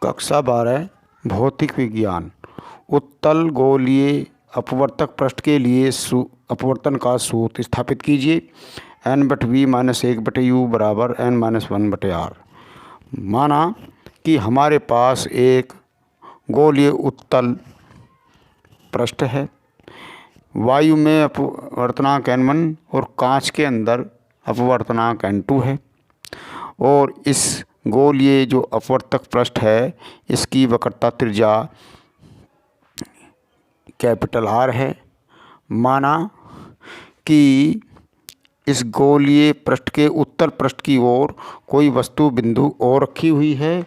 कक्षा 12 भौतिक विज्ञान। उत्तल गोलीय अपवर्तक पृष्ठ के लिए अपवर्तन का सूत्र स्थापित कीजिए। n/v-1/u बराबर n-1/r। माना कि हमारे पास एक गोलीय उत्तल पृष्ठ है, वायु में अपवर्तनांक n1 और कांच के अंदर अपवर्तनांक n2 है, और इस गोलीय जो अपवर्तक पृष्ठ है इसकी वक्रता त्रिज्या कैपिटल R है। माना कि इस गोलीय पृष्ठ के उत्तल पृष्ठ की ओर कोई वस्तु बिंदु O रखी हुई है,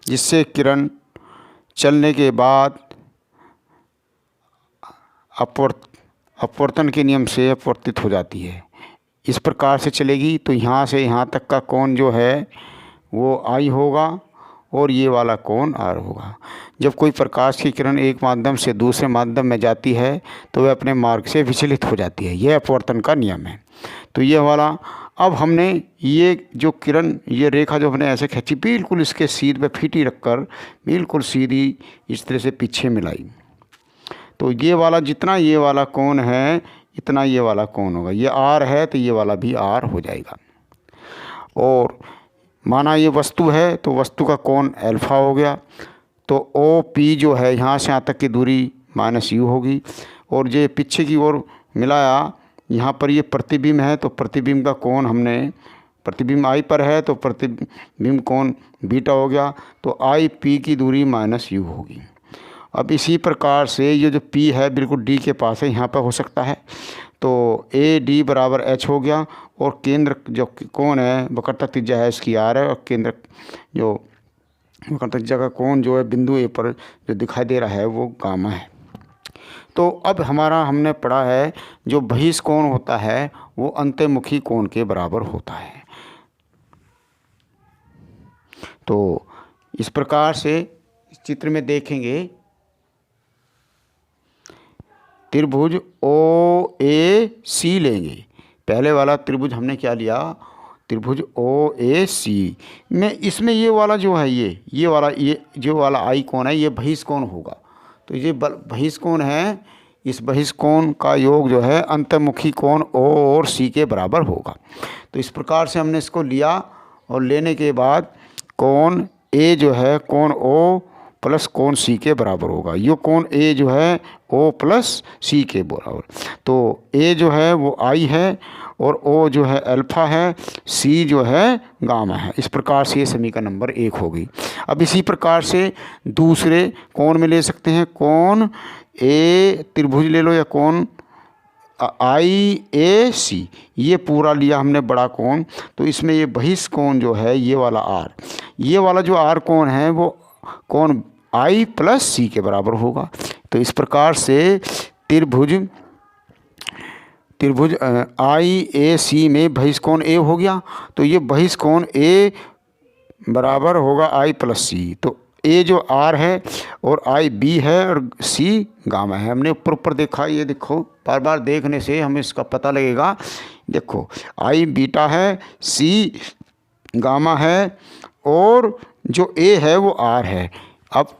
जिससे किरण चलने के बाद अपवर्तन के नियम से अपवर्तित हो जाती है। इस प्रकार से चलेगी तो यहाँ से यहाँ तक का कोण जो है वो I होगा और ये वाला कोण R होगा। जब कोई प्रकाश की किरण एक माध्यम से दूसरे माध्यम में जाती है तो वह अपने मार्ग से विचलित हो जाती है। यह अपवर्तन का नियम है। तो ये वाला, अब हमने ये जो किरण, ये रेखा जो हमने ऐसे खींची, बिल्कुल इसके सीध पे फीटी रखकर बिल्कुल सीधी इस तरह से पीछे मिलाई, तो ये वाला जितना ये वाला कोण है इतना ये वाला कोण होगा। ये R है तो ये वाला भी R हो जाएगा। और माना ये वस्तु है तो वस्तु का कोण अल्फा हो गया, तो OP जो है यहाँ से यहाँ तक की दूरी -u होगी। और ये पीछे की ओर मिलाया, यहाँ पर ये प्रतिबिंब है तो प्रतिबिंब का कोण हमने, प्रतिबिंब I पर है तो प्रतिबिंब कोण बीटा हो गया, तो IP की दूरी -u होगी। अब इसी प्रकार से ये जो P है बिल्कुल D के पास है, यहाँ पर हो सकता है, तो AD बराबर H हो गया। और केंद्र जो कोण है वक्रता त्रिज्या है इसकी R है, और केंद्र जो वक्रता त्रिज्या का कोण जो है बिंदु A पर जो दिखाई दे रहा है वो गामा है। तो अब हमने पढ़ा है जो बहिष्कोण होता है वो अंतर्मुखी कोण के बराबर होता है। तो इस प्रकार से इस चित्र में देखेंगे, त्रिभुज OAC लेंगे। पहले वाला त्रिभुज हमने क्या लिया, त्रिभुज OAC में इसमें ये वाला जो है ये वाला I कोण है ये बहिष्कोण होगा। तो ये बहिष्कोण है, इस बहिष्कोण का योग जो है अंतर्मुखी कोण O और C के बराबर होगा। तो इस प्रकार से हमने इसको लिया, और लेने के बाद कोण A जो है कोण O प्लस कोण C के बराबर होगा। ये कोण A जो है O प्लस C के बराबर, तो A जो है वो I है और O जो है अल्फा है, C जो है गामा है। इस प्रकार से ये समीकरण नंबर 1 होगी। अब इसी प्रकार से दूसरे कोण में ले सकते हैं, कोण A त्रिभुज ले लो या कोण IAC, ये पूरा लिया हमने बड़ा कोण, तो इसमें ये बहिष्कोण जो है ये वाला R, ये वाला जो R कोण है वो कोण I प्लस C के बराबर होगा। तो इस प्रकार से त्रिभुज IAC में बहिष्कोण A हो गया, तो ये बहिष्कोण A बराबर होगा I प्लस C। तो A जो R है और I B है और C गामा है। हमने ऊपर देखा, ये देखो बार बार देखने से हमें इसका पता लगेगा। देखो I बीटा है, C गामा है और जो A है वो R है। अब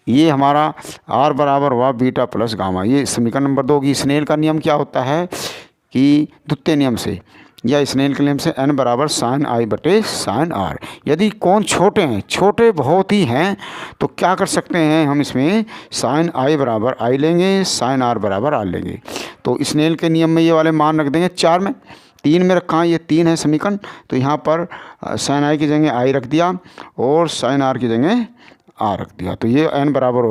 ये हमारा R बराबर हुआ बीटा प्लस गामा। ये समीकरण नंबर 2 की स्नेल का नियम क्या होता है कि द्वितीय नियम से या स्नेल के नियम से n बराबर साइन I बटे साइन R। यदि कोण छोटे हैं, छोटे बहुत ही हैं, तो क्या कर सकते हैं हम, इसमें साइन I बराबर I लेंगे, साइन R बराबर R लेंगे। तो स्नेल के नियम में ये वाले मान रख देंगे 4 में, 3 में रखा है, ये 3 है समीकरण, तो यहाँ पर साइन I की जगह I रख दिया और साइन R की जगह R रख दिया। तो ये n बराबर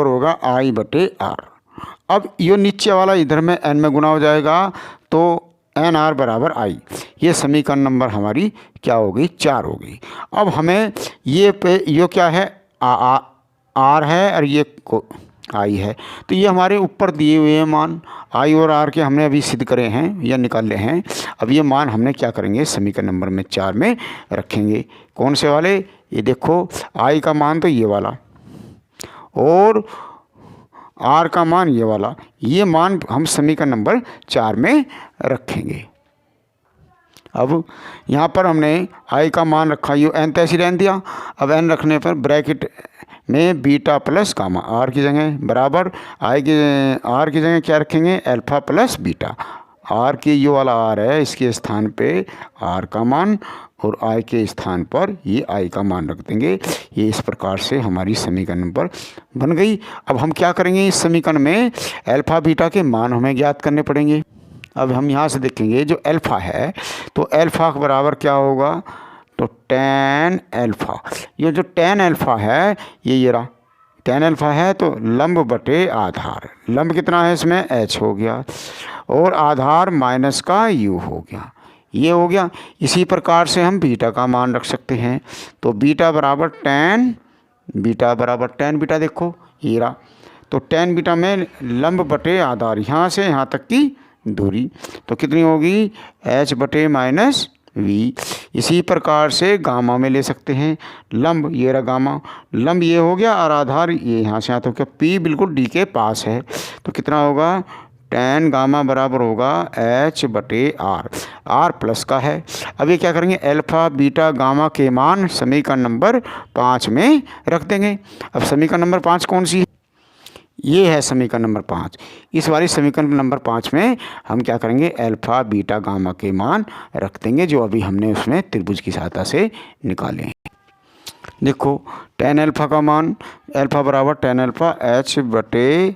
होगा I बटे R। अब ये नीचे वाला इधर में n में गुना हो जाएगा, तो NR बराबर I। ये समीकरण नंबर हमारी क्या होगी, 4 होगी। अब हमें ये क्या है, R है और ये I है, तो ये हमारे ऊपर दिए हुए मान I और R के हमने अभी सिद्ध करे हैं या निकाले हैं। अब ये मान हमने क्या करेंगे, समीकरण नंबर में 4 में रखेंगे। कौन से वाले, ये देखो I का मान तो ये वाला और R का मान ये वाला, ये मान हम समीकरण नंबर 4 में रखेंगे। अब यहाँ पर हमने आई का मान रखा, ये एन तैसी रहने दिया। अब एन रखने पर ब्रैकेट में बीटा प्लस गामा आर की जगह बराबर आई की आर की जगह क्या रखेंगे, अल्फा प्लस बीटा। आर की ये वाला आर है, इसके स्थान पे आर का मान और आई के स्थान पर ये आई का मान रख देंगे। ये इस प्रकार से हमारी समीकरण नंबर बन गई। अब हम क्या करेंगे, इस समीकरण में अल्फा बीटा के मान हमें ज्ञात करने पड़ेंगे। अब हम यहाँ से देखेंगे जो अल्फा है, तो अल्फा के बराबर क्या होगा, तो tan अल्फा। ये जो tan अल्फा है ये रहा tan अल्फा है, तो लंब बटे आधार, लंब कितना है इसमें h हो गया और आधार माइनस का u हो गया, ये हो गया। इसी प्रकार से हम बीटा का मान रख सकते हैं, तो बीटा बराबर tan बीटा देखो ये रहा, तो tan बीटा में लंब बटे आधार, यहाँ से यहाँ तक की दूरी, तो कितनी होगी h बटे माइनस v। इसी प्रकार से गामा में ले सकते हैं, लंब ये रहा गामा, लंब ये हो गया और आधार ये यहाँ से आता है, क्या p बिल्कुल d के पास है, तो कितना होगा tan गामा बराबर होगा h बटे r प्लस का है। अब ये क्या करेंगे, अल्फा बीटा गामा के मान समीकरण नंबर 5 में रख देंगे। अब समीकरण नंबर 5 कौन सी है, ये है समीकरण नंबर 5। इस वाली समीकरण नंबर 5 में हम क्या करेंगे, अल्फा बीटा गामा के मान रख देंगे, जो अभी हमने उसमें त्रिभुज की सहायता से निकाले हैं। देखो tan अल्फा का मान, अल्फा बराबर tan अल्फा h बटे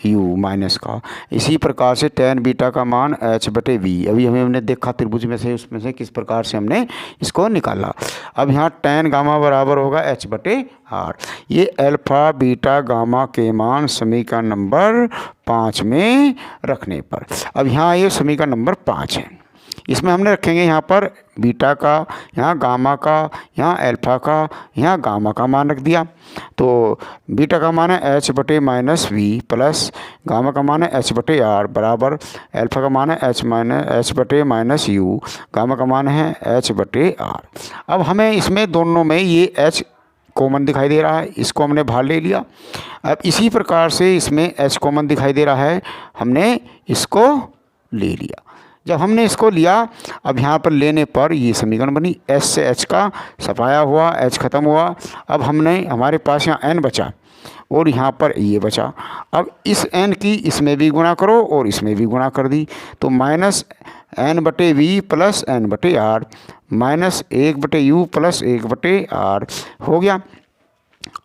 u माइनस का, इसी प्रकार से tan बीटा का मान h बटे v। अभी हमने देखा त्रिभुज में से, उसमें से किस प्रकार से हमने इसको निकाला। अब यहाँ tan गामा बराबर होगा h बटे r। ये अल्फा बीटा गामा के मान समीकरण नंबर 5 में रखने पर, अब यहाँ ये समीकरण नंबर 5 है, इसमें हमने रखेंगे यहाँ पर बीटा का, यहाँ गामा का, यहाँ अल्फा का, यहाँ गामा का मान रख दिया। तो बीटा का मान है h बटे माइनस वी प्लस गामा का मान है h बटे आर बराबर अल्फा का मान है h बटे माइनस यू, गामा का मान है h बटे आर। अब हमें इसमें दोनों में ये h कॉमन दिखाई दे रहा है, इसको हमने बाहर ले लिया। अब इसी प्रकार से इसमें h कॉमन दिखाई दे रहा है, हमने इसको ले लिया। जब हमने इसको लिया, अब यहाँ पर लेने पर ये समीकरण बनी, s से h का सफाया हुआ, h खत्म हुआ। अब हमने हमारे पास यहाँ n बचा और यहाँ पर ये बचा। अब इस n की इसमें भी गुणा करो और इसमें भी गुणा कर दी, तो माइनस n बटे वी प्लस n बटे आर माइनस 1 बटे यू प्लस 1 बटे आर हो गया।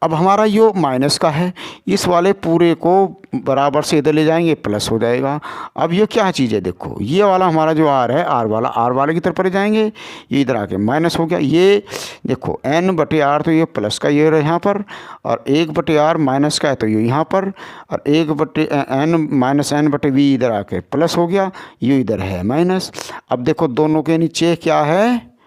अब हमारा यो माइनस का है, इस वाले पूरे को बराबर से इधर ले जाएंगे, प्लस हो जाएगा। अब ये क्या चीज़ है, देखो ये वाला हमारा जो आर है, आर वाले की तरफ ले जाएंगे, ये इधर आके माइनस हो गया। ये देखो n बटे आर, तो ये प्लस का ये रहा यहाँ पर, और 1 बटे आर माइनस का है तो ये यहाँ पर, और 1 बटे n माइनस n बटे वी इधर आके प्लस हो गया, ये इधर है माइनस। अब देखो दोनों के नीचे क्या है,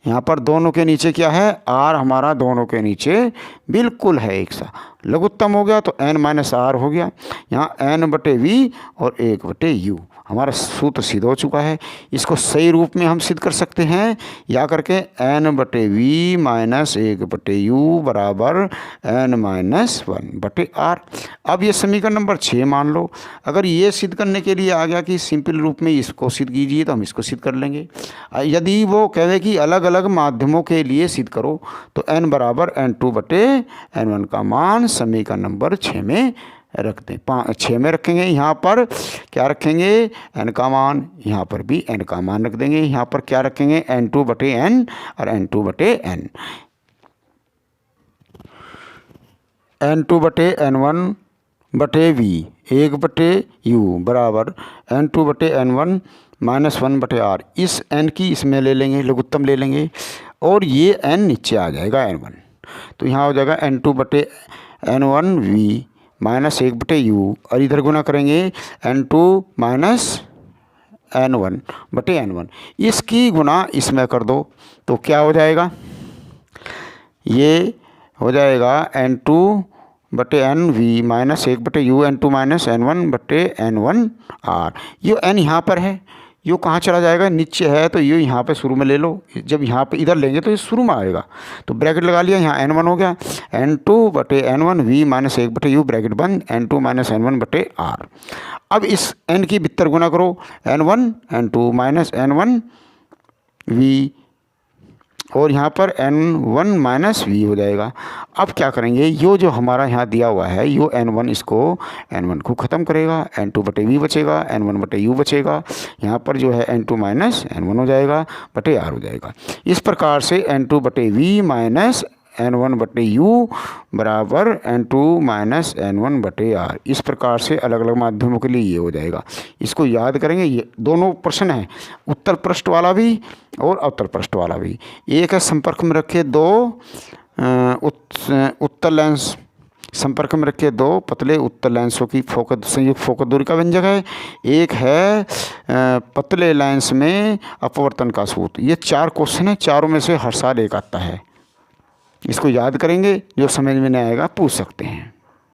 यहाँ पर दोनों के नीचे क्या है, आर हमारा दोनों के नीचे बिल्कुल है एक सा, लघुत्तम हो गया, तो n माइनस आर हो गया। यहाँ n बटे वी और 1 बटे यू, हमारा सूत्र सिद्ध हो चुका है। इसको सही रूप में हम सिद्ध कर सकते हैं, या करके n बटे वी माइनस 1 बटे यू बराबर n माइनस 1 बटे आर। अब ये समीकरण नंबर 6 मान लो। अगर ये सिद्ध करने के लिए आ गया कि सिंपल रूप में इसको सिद्ध कीजिए, तो हम इसको सिद्ध कर लेंगे। यदि वो कहे कि अलग अलग माध्यमों के लिए सिद्ध करो, तो n बराबर n2 बटे n1 का मान समीकरण नंबर 6 में रख दें। 6 में रखेंगे, यहाँ पर क्या रखेंगे, n का मान, यहाँ पर भी n का मान रख देंगे। यहाँ पर क्या रखेंगे, n2 बटे n और n2 बटे n, n2 बटे n1 बटे v 1 बटे u बराबर n2 बटे n1 माइनस 1 बटे r। इस n की इसमें ले लेंगे, लघुत्तम ले लेंगे, और ये n नीचे आ जाएगा n1, तो यहाँ हो जाएगा n2 बटे n1 v माइनस 1 बटे यू, और इधर गुना करेंगे n2 माइनस n1 बटे n1। इसकी गुना इसमें कर दो तो क्या हो जाएगा, ये हो जाएगा n2 बटे एन वी माइनस 1 बटे यू n2 माइनस n1 बटे n1 r। ये n यहाँ पर है, यो कहाँ चला जाएगा, नीचे है तो यो यहाँ पे शुरू में ले लो, जब यहाँ पे इधर लेंगे तो ये शुरू में आएगा। तो ब्रैकेट लगा लिया, यहाँ n1 हो गया, n2/n1 v minus 1/u bracket बंद, n2 माइनस n1/r। अब इस n की भीतर गुना करो, n1 n2 minus n1 v, और यहाँ पर n1 माइनस v हो जाएगा। अब क्या करेंगे, यो जो हमारा यहाँ दिया हुआ है यो n1, इसको n1 को ख़त्म करेगा, n2/v बचेगा, n1/u बचेगा, यहाँ पर जो है n2 माइनस n1 हो जाएगा बटे r हो जाएगा। इस प्रकार से n2/v माइनस n1/u बराबर n2 माइनस n1/r। इस प्रकार से अलग अलग माध्यमों के लिए ये हो जाएगा। इसको याद करेंगे, ये दोनों प्रश्न हैं, उत्तर पृष्ठ वाला भी और अवतल पृष्ठ वाला भी। एक है संपर्क में रखे दो उत्तल लेंस, संपर्क में रखे दो पतले उत्तल लेंसों की फोकस संयुक्त फोकस दूरी का व्यंजक है। एक है पतले लेंस में अपवर्तन का सूत्र। ये 4 क्वेश्चन है, चारों में से हर साल एक आता है। इसको याद करेंगे, जो समझ में नहीं आएगा पूछ सकते हैं।